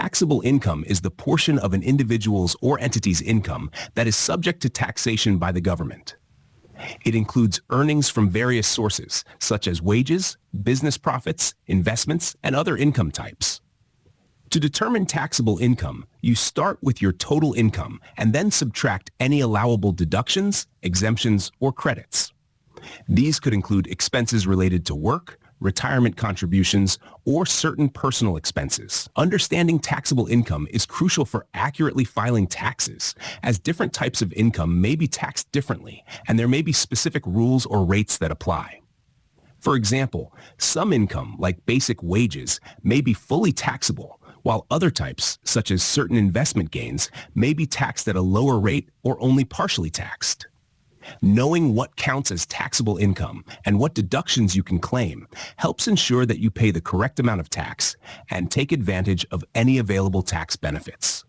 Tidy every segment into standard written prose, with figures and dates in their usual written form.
Taxable income is the portion of an individual's or entity's income that is subject to taxation by the government. It includes earnings from various sources, such as wages, business profits, investments, and other income types. To determine taxable income, you start with your total income and then subtract any allowable deductions, exemptions, or credits. These could include expenses related to work, retirement contributions, or certain personal expenses. Understanding taxable income is crucial for accurately filing taxes, as different types of income may be taxed differently, and there may be specific rules or rates that apply. For example, some income, like basic wages, may be fully taxable, while other types, such as certain investment gains, may be taxed at a lower rate or only partially taxed. Knowing what counts as taxable income and what deductions you can claim helps ensure that you pay the correct amount of tax and take advantage of any available tax benefits.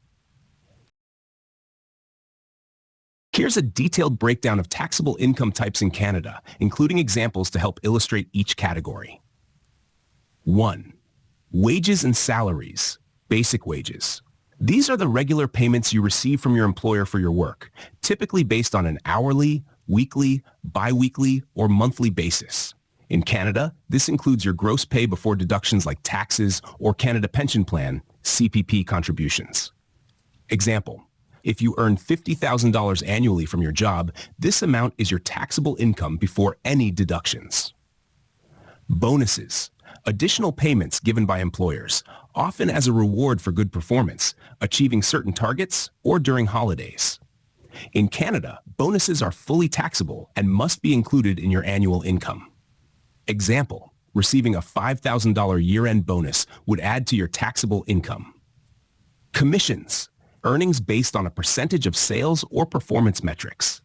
Here's a detailed breakdown of taxable income types in Canada, including examples to help illustrate each category. 1. Wages and salaries, basic wages. These are the regular payments you receive from your employer for your work, typically based on an hourly, weekly, bi-weekly, or monthly basis. In Canada, this includes your gross pay before deductions like taxes or Canada Pension Plan, CPP contributions. Example, if you earn $50,000 annually from your job, this amount is your taxable income before any deductions. Bonuses. Additional payments given by employers, often as a reward for good performance, achieving certain targets, or during holidays. In Canada, bonuses are fully taxable and must be included in your annual income. Example, receiving a $5,000 year-end bonus would add to your taxable income. Commissions, earnings based on a percentage of sales or performance metrics.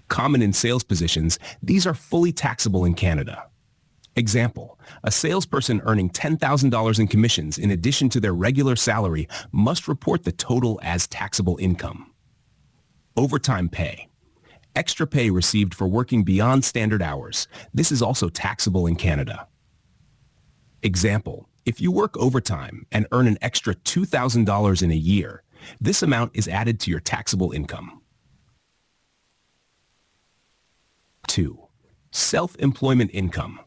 Common in sales positions, these are fully taxable in Canada. Example, a salesperson earning $10,000 in commissions in addition to their regular salary must report the total as taxable income. Overtime pay. Extra pay received for working beyond standard hours. This is also taxable in Canada. Example, if you work overtime and earn an extra $2,000 in a year, this amount is added to your taxable income. 2. Self-employment income.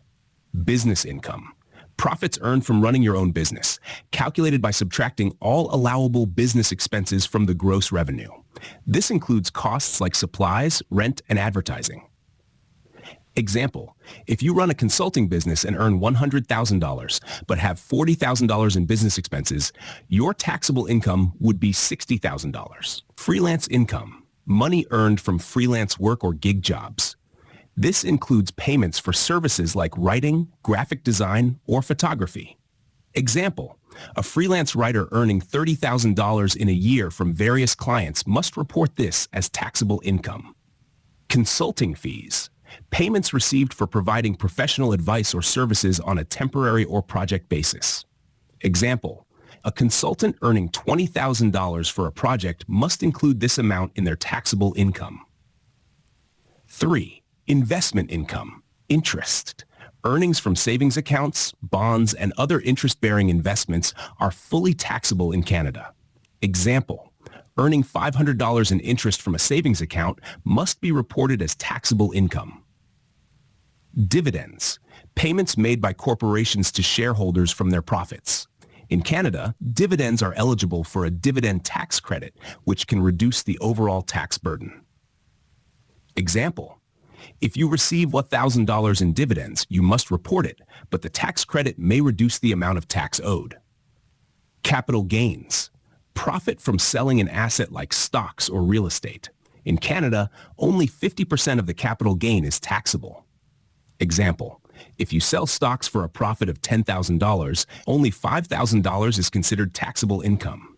Business income. Profits earned from running your own business, calculated by subtracting all allowable business expenses from the gross revenue. This includes costs like supplies, rent, and advertising. Example, if you run a consulting business and earn $100,000 but have $40,000 in business expenses, your taxable income would be $60,000. Freelance income. Money earned from freelance work or gig jobs. This includes payments for services like writing, graphic design, or photography. Example, a freelance writer earning $30,000 in a year from various clients must report this as taxable income. Consulting fees, payments received for providing professional advice or services on a temporary or project basis. Example, a consultant earning $20,000 for a project must include this amount in their taxable income. 3. Investment income, interest. Earnings from savings accounts, bonds, and other interest-bearing investments are fully taxable in Canada. Example, earning $500 in interest from a savings account must be reported as taxable income. Dividends, payments made by corporations to shareholders from their profits. In Canada, dividends are eligible for a dividend tax credit, which can reduce the overall tax burden. Example, if you receive $1,000 in dividends, you must report it, but the tax credit may reduce the amount of tax owed. Capital gains, profit from selling an asset like stocks or real estate. In Canada, only 50% of the capital gain is taxable. Example, if you sell stocks for a profit of $10,000, only $5,000 is considered taxable income.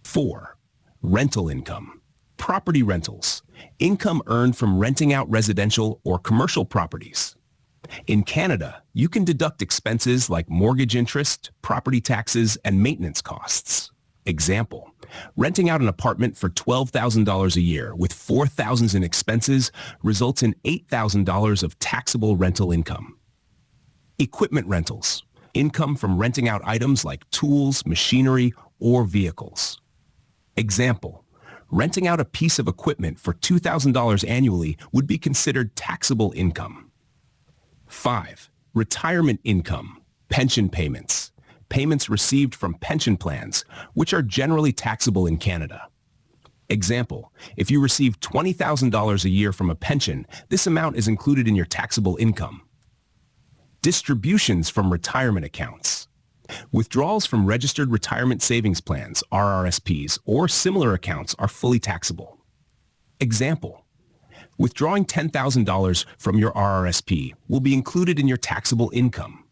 4. Rental income. Property rentals, income earned from renting out residential or commercial properties. In Canada, you can deduct expenses like mortgage interest, property taxes, and maintenance costs. Example, renting out an apartment for $12,000 a year with $4,000 in expenses results in $8,000 of taxable rental income. Equipment rentals, income from renting out items like tools, machinery, or vehicles. Example, renting out a piece of equipment for $2,000 annually would be considered taxable income. 5. Retirement income, pension payments, payments received from pension plans, which are generally taxable in Canada. Example, if you receive $20,000 a year from a pension, this amount is included in your taxable income. Distributions from retirement accounts. Withdrawals from registered retirement savings plans, RRSPs, or similar accounts are fully taxable. Example, withdrawing $10,000 from your RRSP will be included in your taxable income.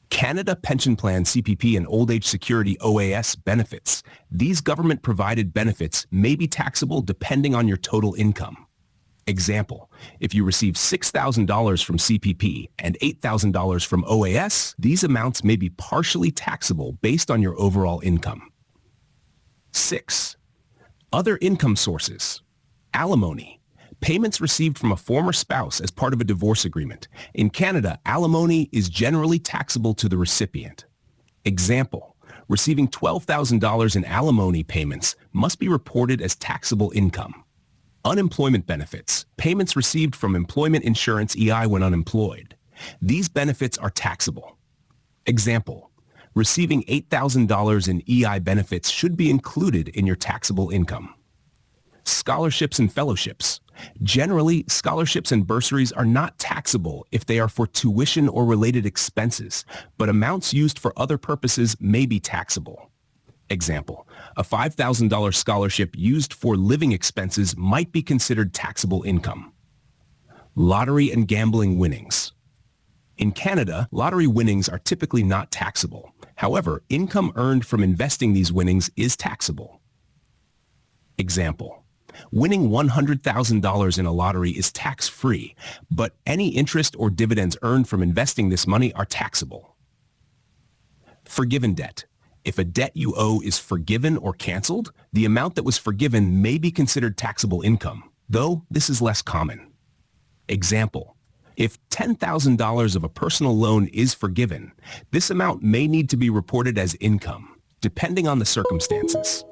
Canada Pension Plan CPP and Old Age Security OAS benefits. These government-provided benefits may be taxable depending on your total income. Example, if you receive $6,000 from CPP and $8,000 from OAS, these amounts may be partially taxable based on your overall income. 6. Other income sources. Alimony. Payments received from a former spouse as part of a divorce agreement. In Canada, alimony is generally taxable to the recipient. Example, receiving $12,000 in alimony payments must be reported as taxable income. Unemployment benefits, payments received from employment insurance EI when unemployed. These benefits are taxable. Example, receiving $8,000 in EI benefits should be included in your taxable income. Scholarships and fellowships. Generally, scholarships and bursaries are not taxable if they are for tuition or related expenses, but amounts used for other purposes may be taxable. Example, a $5,000 scholarship used for living expenses might be considered taxable income. Lottery and gambling winnings. In Canada, lottery winnings are typically not taxable. However, income earned from investing these winnings is taxable. Example, winning $100,000 in a lottery is tax-free, but any interest or dividends earned from investing this money are taxable. Forgiven debt. If a debt you owe is forgiven or canceled, the amount that was forgiven may be considered taxable income, though this is less common. Example, if $10,000 of a personal loan is forgiven, this amount may need to be reported as income, depending on the circumstances.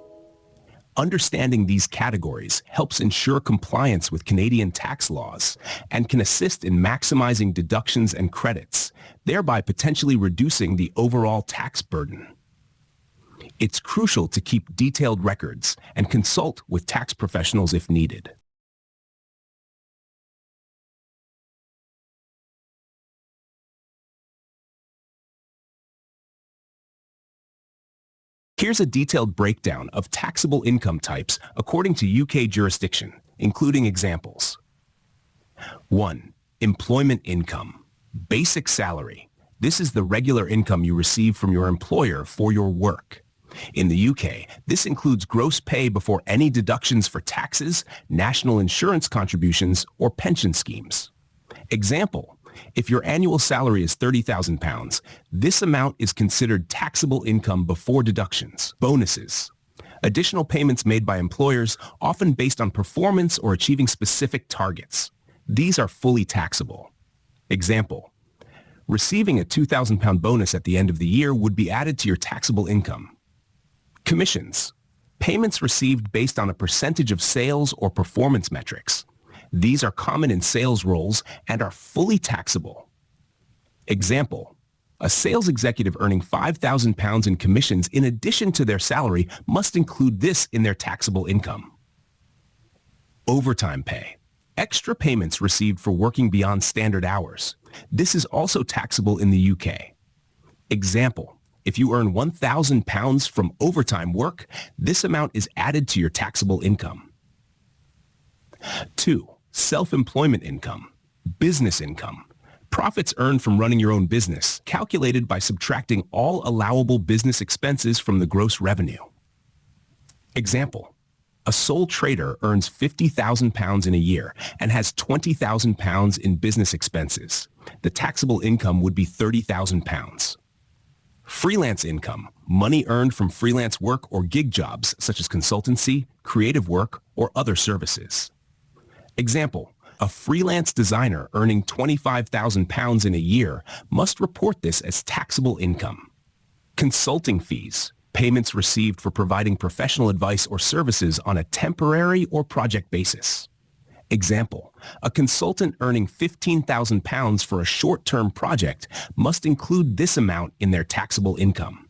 Understanding these categories helps ensure compliance with Canadian tax laws and can assist in maximizing deductions and credits, thereby potentially reducing the overall tax burden. It's crucial to keep detailed records and consult with tax professionals if needed. Here's a detailed breakdown of taxable income types according to UK jurisdiction, including examples. 1. Employment income. Basic salary. This is the regular income you receive from your employer for your work. In the UK, this includes gross pay before any deductions for taxes, national insurance contributions, or pension schemes. Example, if your annual salary is £30,000, this amount is considered taxable income before deductions. Bonuses. Additional payments made by employers, often based on performance or achieving specific targets. These are fully taxable. Example, receiving a £2,000 bonus at the end of the year would be added to your taxable income. Commissions. Payments received based on a percentage of sales or performance metrics. These are common in sales roles and are fully taxable. Example, a sales executive earning £5,000 in commissions in addition to their salary must include this in their taxable income. Overtime pay. Extra payments received for working beyond standard hours. This is also taxable in the UK. Example, if you earn £1,000 from overtime work, this amount is added to your taxable income. 2. Self-employment income. Business income. Profits earned from running your own business, calculated by subtracting all allowable business expenses from the gross revenue. Example, a sole trader earns £50,000 in a year and has £20,000 in business expenses. The taxable income would be £30,000. Freelance income, money earned from freelance work or gig jobs such as consultancy, creative work, or other services. Example, A freelance designer earning £25,000 in a year must report this as taxable income. Consulting fees, payments received for providing professional advice or services on a temporary or project basis. Example, a consultant earning £15,000 for a short-term project must include this amount in their taxable income.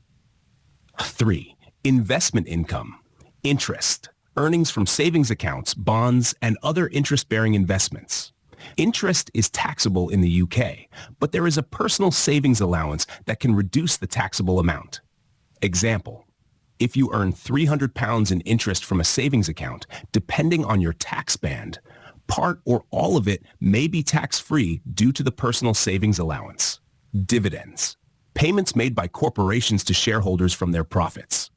3. Investment income, interest, earnings from savings accounts, bonds, and other interest-bearing investments. Interest is taxable in the UK, but there is a personal savings allowance that can reduce the taxable amount. Example, if you earn £300 in interest from a savings account, depending on your tax band, part or all of it may be tax-free due to the personal savings allowance. Dividends, payments made by corporations to shareholders from their profits.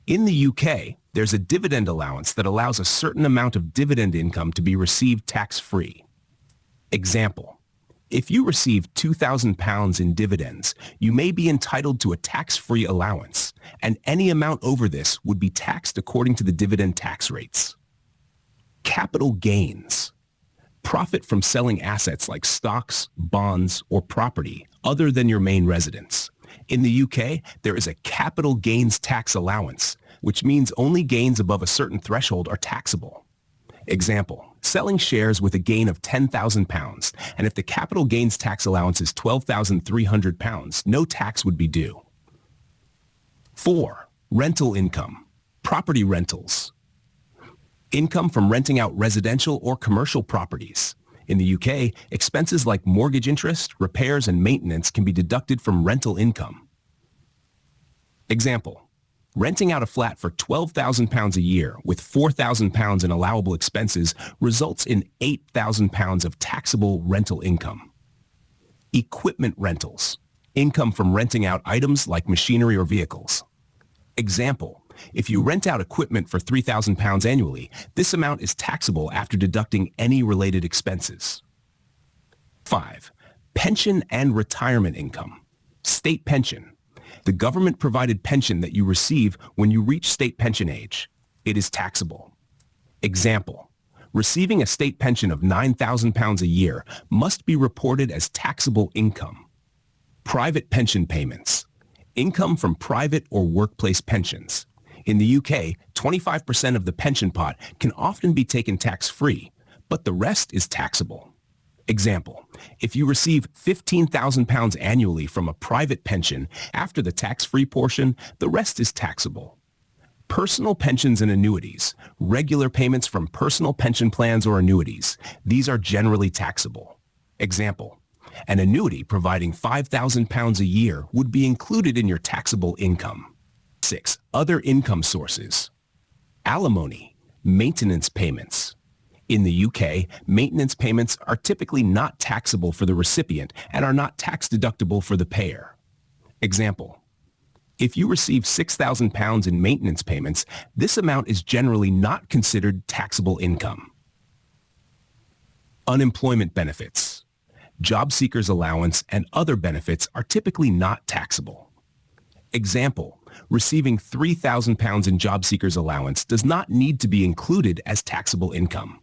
In the UK, there's a dividend allowance that allows a certain amount of dividend income to be received tax-free. Example, if you receive £2,000 in dividends, you may be entitled to a tax-free allowance, and any amount over this would be taxed according to the dividend tax rates. Capital gains, profit from selling assets like stocks, bonds, or property other than your main residence. In the UK, there is a capital gains tax allowance, which means only gains above a certain threshold are taxable. Example, selling shares with a gain of £10,000, and if the capital gains tax allowance is £12,300, no tax would be due. 4. Rental income, property rentals. Income from renting out residential or commercial properties. In the UK, expenses like mortgage interest, repairs, and maintenance can be deducted from rental income. Example, renting out a flat for £12,000 a year with £4,000 in allowable expenses results in £8,000 of taxable rental income. Equipment rentals, income from renting out items like machinery or vehicles. Example, if you rent out equipment for £3,000 annually, this amount is taxable after deducting any related expenses. 5. Pension and retirement income. State pension. The government-provided pension that you receive when you reach state pension age. It is taxable. Example, receiving a state pension of £9,000 a year must be reported as taxable income. Private pension payments. Income from private or workplace pensions. In the UK, 25% of the pension pot can often be taken tax-free, but the rest is taxable. Example, if you receive £15,000 annually from a private pension, after the tax-free portion, the rest is taxable. Personal pensions and annuities, regular payments from personal pension plans or annuities, these are generally taxable. Example, an annuity providing £5,000 a year would be included in your taxable income. 6. Other income sources. Alimony, maintenance payments. In the UK, maintenance payments are typically not taxable for the recipient and are not tax deductible for the payer. Example, if you receive £6,000 in maintenance payments, this amount is generally not considered taxable income. Unemployment benefits. Job seekers' allowance and other benefits are typically not taxable. Example, receiving £3,000 in job seekers' allowance does not need to be included as taxable income.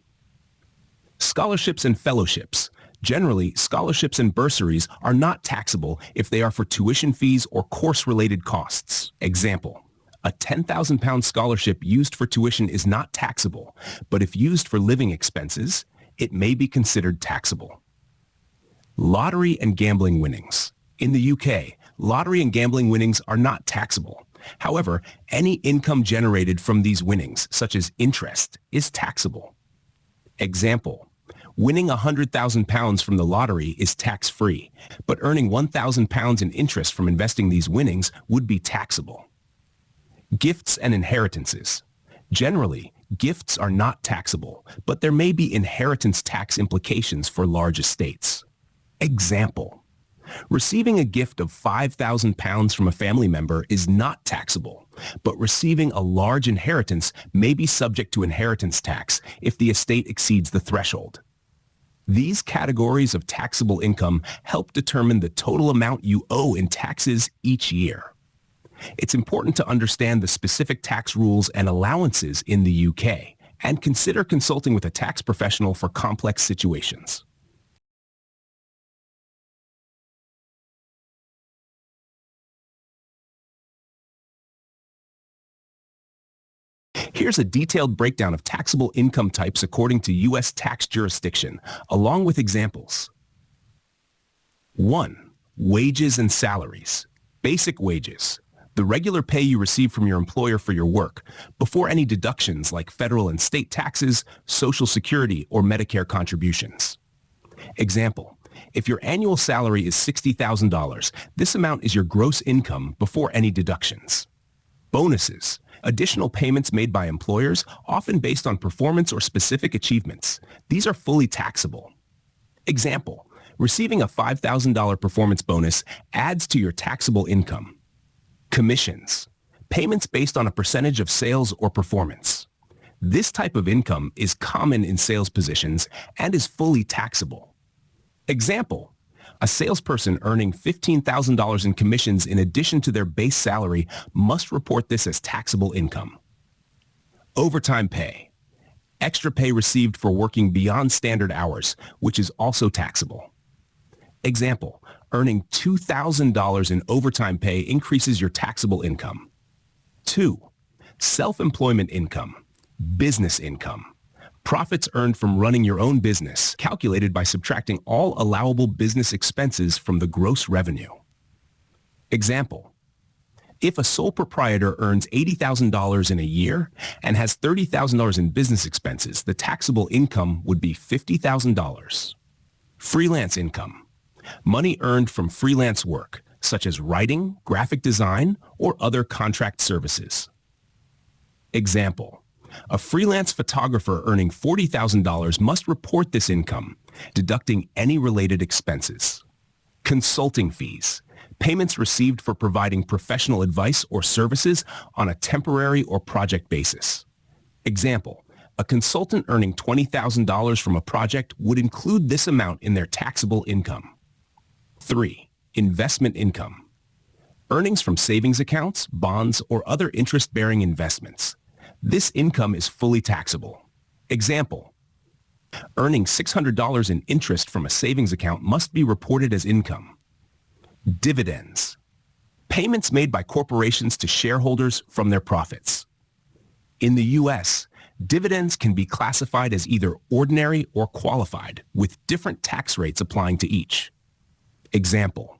Scholarships and fellowships. Generally, scholarships and bursaries are not taxable if they are for tuition fees or course-related costs. Example, a £10,000 scholarship used for tuition is not taxable, but if used for living expenses, it may be considered taxable. Lottery and gambling winnings. In the UK, lottery and gambling winnings are not taxable. However, any income generated from these winnings, such as interest, is taxable. Example, winning £100,000 from the lottery is tax-free, but earning £1,000 in interest from investing these winnings would be taxable. Gifts and inheritances. Generally, gifts are not taxable, but there may be inheritance tax implications for large estates. Example, receiving a gift of £5,000 from a family member is not taxable, but receiving a large inheritance may be subject to inheritance tax if the estate exceeds the threshold. These categories of taxable income help determine the total amount you owe in taxes each year. It's important to understand the specific tax rules and allowances in the UK and consider consulting with a tax professional for complex situations. Here's a detailed breakdown of taxable income types according to U.S. tax jurisdiction, along with examples. 1. Wages and salaries. Basic wages. The regular pay you receive from your employer for your work, before any deductions like federal and state taxes, Social Security, or Medicare contributions. Example. If your annual salary is $60,000, this amount is your gross income before any deductions. Bonuses. Additional payments made by employers, often based on performance or specific achievements. These are fully taxable. Example. Receiving a $5,000 performance bonus adds to your taxable income. Commissions. Payments based on a percentage of sales or performance. This type of income is common in sales positions and is fully taxable. Example. A salesperson earning $15,000 in commissions in addition to their base salary must report this as taxable income. Overtime pay. Extra pay received for working beyond standard hours, which is also taxable. Example, earning $2,000 in overtime pay increases your taxable income. 2. Self-employment income, business income. Profits earned from running your own business, calculated by subtracting all allowable business expenses from the gross revenue. Example, if a sole proprietor earns $80,000 in a year and has $30,000 in business expenses, the taxable income would be $50,000. Freelance income, money earned from freelance work, such as writing, graphic design, or other contract services. Example, a freelance photographer earning $40,000 must report this income, deducting any related expenses. Consulting fees, payments received for providing professional advice or services on a temporary or project basis. Example, a consultant earning $20,000 from a project would include this amount in their taxable income. 3. Investment income. Earnings from savings accounts, bonds, or other interest-bearing investments. This income is fully taxable. Example, earning $600 in interest from a savings account must be reported as income. Dividends. Payments made by corporations to shareholders from their profits. In the U.S., dividends can be classified as either ordinary or qualified, with different tax rates applying to each. Example,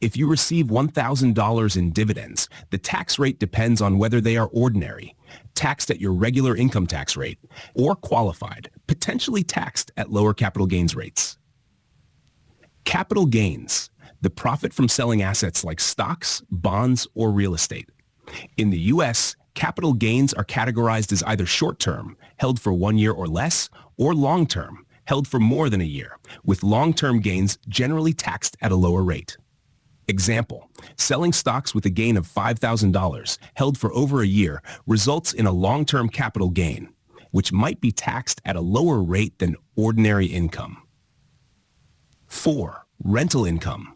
if you receive $1,000 in dividends, the tax rate depends on whether they are ordinary, taxed at your regular income tax rate, or qualified, potentially taxed at lower capital gains rates. Capital gains, the profit from selling assets like stocks, bonds, or real estate. In the U.S., capital gains are categorized as either short-term, held for 1 year or less, or long-term, held for more than a year, with long-term gains generally taxed at a lower rate. Example, selling stocks with a gain of $5,000 held for over a year results in a long-term capital gain, which might be taxed at a lower rate than ordinary income. 4. Rental income.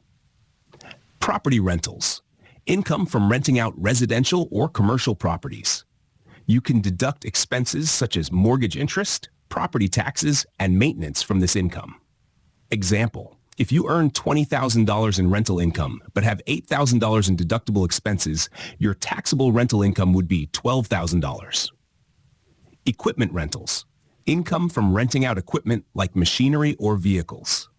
Property rentals. Income from renting out residential or commercial properties. You can deduct expenses such as mortgage interest, property taxes, and maintenance from this income. Example, if you earn $20,000 in rental income but have $8,000 in deductible expenses, your taxable rental income would be $12,000. Equipment rentals. Income from renting out equipment like machinery or vehicles.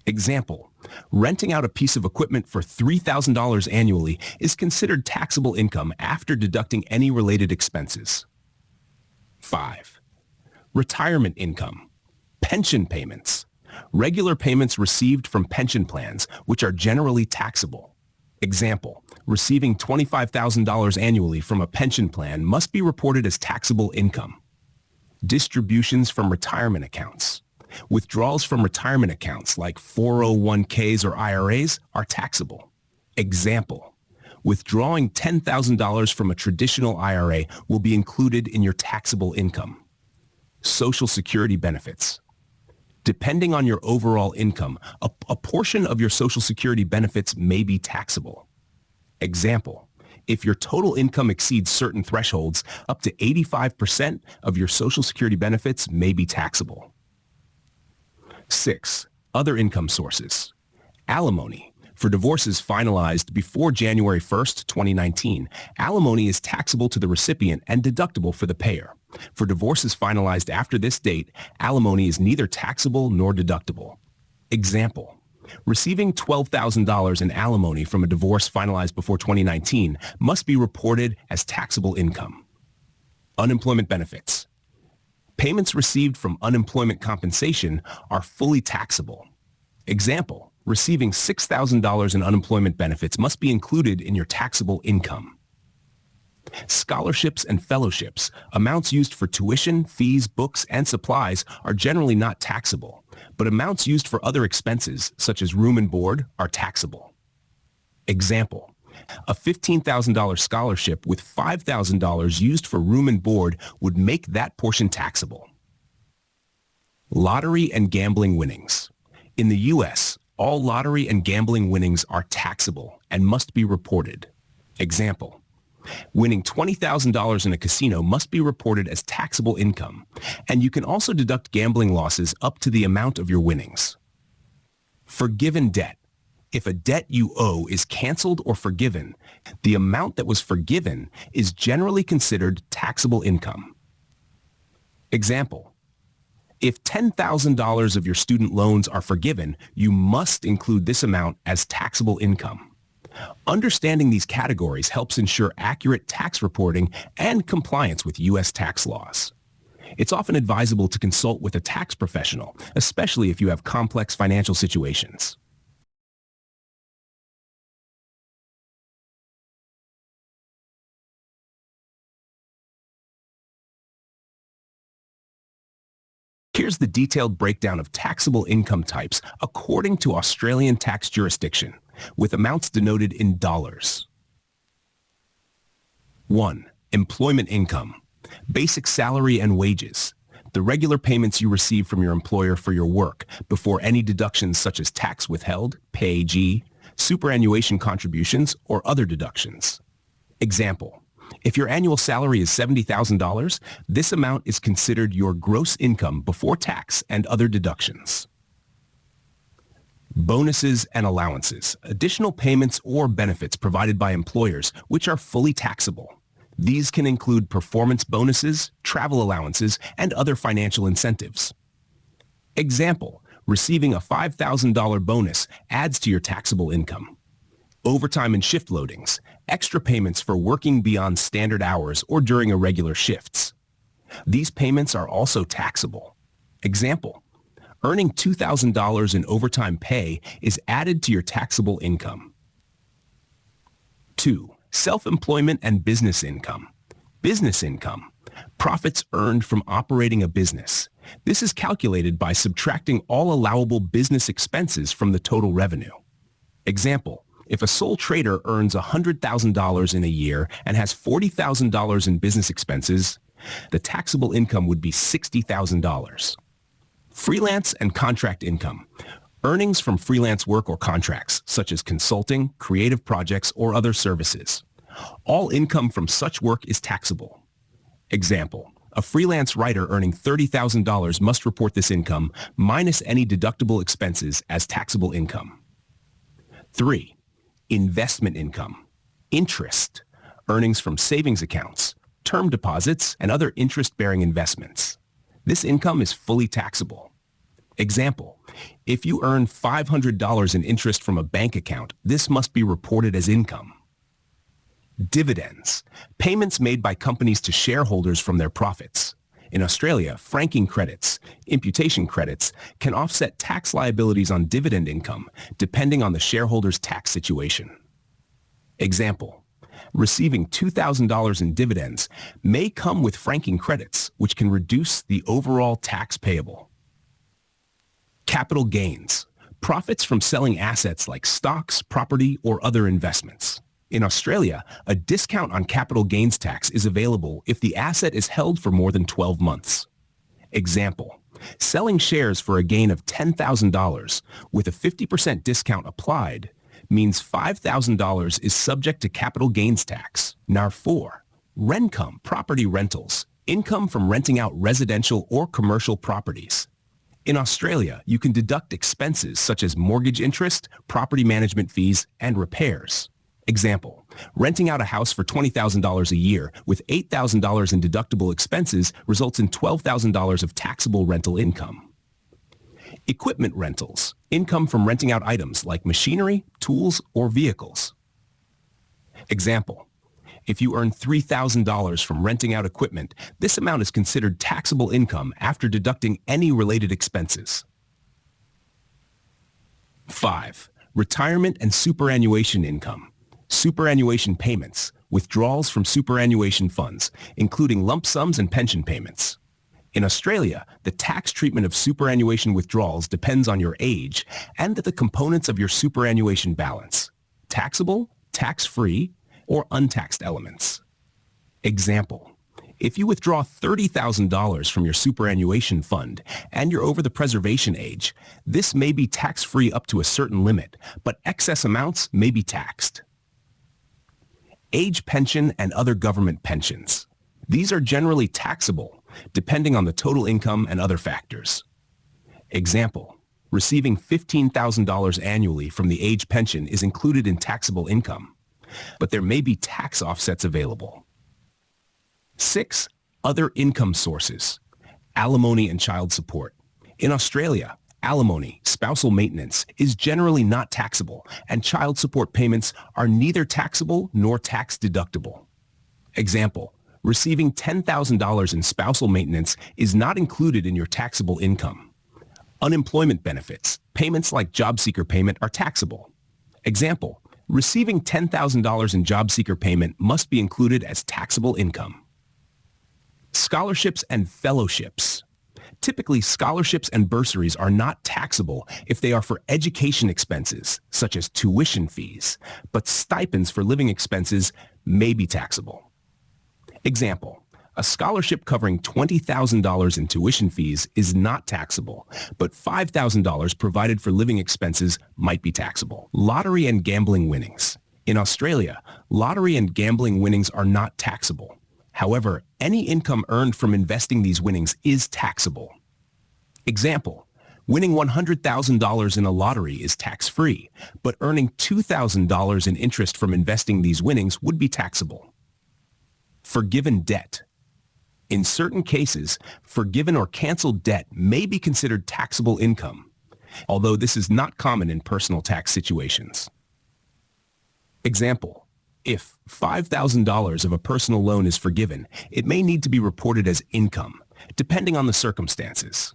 Example, renting out a piece of equipment for $3,000 annually is considered taxable income after deducting any related expenses. 5. Retirement income. Pension payments. Regular payments received from pension plans, which are generally taxable. Example, receiving $25,000 annually from a pension plan must be reported as taxable income. Distributions from retirement accounts. Withdrawals from retirement accounts like 401ks or IRAs are taxable. Example, withdrawing $10,000 from a traditional IRA will be included in your taxable income. Social Security benefits. Depending on your overall income, a portion of your Social Security benefits may be taxable. Example, If your total income exceeds certain thresholds, up to 85% of your Social Security benefits may be taxable. 6. Other income sources. Alimony. For divorces finalized before January 1st, 2019, alimony is taxable to the recipient and deductible for the payer. For divorces finalized after this date, alimony is neither taxable nor deductible. Example: receiving $12,000 in alimony from a divorce finalized before 2019 must be reported as taxable income. Unemployment benefits. Payments received from unemployment compensation are fully taxable. Example: receiving $6,000 in unemployment benefits must be included in your taxable income. Scholarships and fellowships, amounts used for tuition, fees, books, and supplies are generally not taxable, but amounts used for other expenses, such as room and board, are taxable. Example: a $15,000 scholarship with $5,000 used for room and board would make that portion taxable. Lottery and gambling winnings. In the U.S., all lottery and gambling winnings are taxable and must be reported. Example: winning $20,000 in a casino must be reported as taxable income, and you can also deduct gambling losses up to the amount of your winnings. Forgiven debt. If a debt you owe is canceled or forgiven, the amount that was forgiven is generally considered taxable income. Example: if $10,000 of your student loans are forgiven, you must include this amount as taxable income. Understanding these categories helps ensure accurate tax reporting and compliance with U.S. tax laws. It's often advisable to consult with a tax professional, especially if you have complex financial situations. Here's the detailed breakdown of taxable income types according to Australian tax jurisdiction, with amounts denoted in dollars. 1. Employment income. Basic salary and wages. The regular payments you receive from your employer for your work before any deductions such as tax withheld, PAYG, superannuation contributions, or other deductions. Example: if your annual salary is $70,000, this amount is considered your gross income before tax and other deductions. Bonuses and allowances, additional payments or benefits provided by employers which are fully taxable. These can include performance bonuses, travel allowances, and other financial incentives. Example: receiving a $5,000 bonus adds to your taxable income. Overtime and shift loadings, extra payments for working beyond standard hours or during irregular shifts. These payments are also taxable. Example: earning $2,000 in overtime pay is added to your taxable income. 2. Self-employment and business income. Business income, profits earned from operating a business. This is calculated by subtracting all allowable business expenses from the total revenue. Example: if a sole trader earns $100,000 in a year and has $40,000 in business expenses, the taxable income would be $60,000. Freelance and contract income. Earnings from freelance work or contracts, such as consulting, creative projects, or other services. All income from such work is taxable. Example: a freelance writer earning $30,000 must report this income minus any deductible expenses as taxable income. 3. Investment income. Interest. Earnings from savings accounts, term deposits, and other interest-bearing investments. This income is fully taxable. Example: if you earn $500 in interest from a bank account, this must be reported as income. Dividends. Payments made by companies to shareholders from their profits. In Australia, franking credits, imputation credits, can offset tax liabilities on dividend income depending on the shareholder's tax situation. Example: receiving $2,000 in dividends may come with franking credits, which can reduce the overall tax payable. Capital gains. Profits from selling assets like stocks, property, or other investments. In Australia, a discount on capital gains tax is available if the asset is held for more than 12 months. Example: selling shares for a gain of $10,000 with a 50% discount applied means $5,000 is subject to capital gains tax. NAR 4. Rencome, property rentals, income from renting out residential or commercial properties. In Australia, you can deduct expenses such as mortgage interest, property management fees, and repairs. Example, renting out a house for $20,000 a year with $8,000 in deductible expenses results in $12,000 of taxable rental income. Equipment rentals, income from renting out items like machinery, tools, or vehicles. Example, if you earn $3,000 from renting out equipment, this amount is considered taxable income after deducting any related expenses. 5. Retirement and superannuation income. Superannuation payments, withdrawals from superannuation funds, including lump sums and pension payments. In Australia, the tax treatment of superannuation withdrawals depends on your age and the components of your superannuation balance: taxable, tax-free, or untaxed elements. Example, if you withdraw $30,000 from your superannuation fund and you're over the preservation age, this may be tax-free up to a certain limit, but excess amounts may be taxed. Age pension and other government pensions. These are generally taxable, depending on the total income and other factors. Example, receiving $15,000 annually from the age pension is included in taxable income, but there may be tax offsets available. 6. Other income sources. Alimony and child support. In Australia, alimony, spousal maintenance, is generally not taxable, and child support payments are neither taxable nor tax deductible. Example, receiving $10,000 in spousal maintenance is not included in your taxable income. Unemployment benefits, payments like job seeker payment, are taxable. Example, receiving $10,000 in job seeker payment must be included as taxable income. Scholarships and fellowships. Typically, scholarships and bursaries are not taxable if they are for education expenses, such as tuition fees, but stipends for living expenses may be taxable. Example, a scholarship covering $20,000 in tuition fees is not taxable, but $5,000 provided for living expenses might be taxable. Lottery and gambling winnings. In Australia, lottery and gambling winnings are not taxable. However, any income earned from investing these winnings is taxable. Example, winning $100,000 in a lottery is tax-free, but earning $2,000 in interest from investing these winnings would be taxable. Forgiven debt. In certain cases, forgiven or canceled debt may be considered taxable income, although this is not common in personal tax situations. Example, if $5,000 of a personal loan is forgiven, it may need to be reported as income, depending on the circumstances.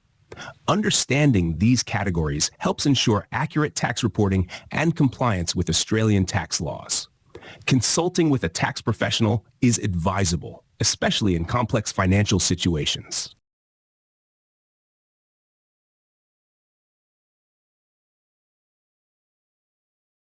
Understanding these categories helps ensure accurate tax reporting and compliance with Australian tax laws. Consulting with a tax professional is advisable, especially in complex financial situations.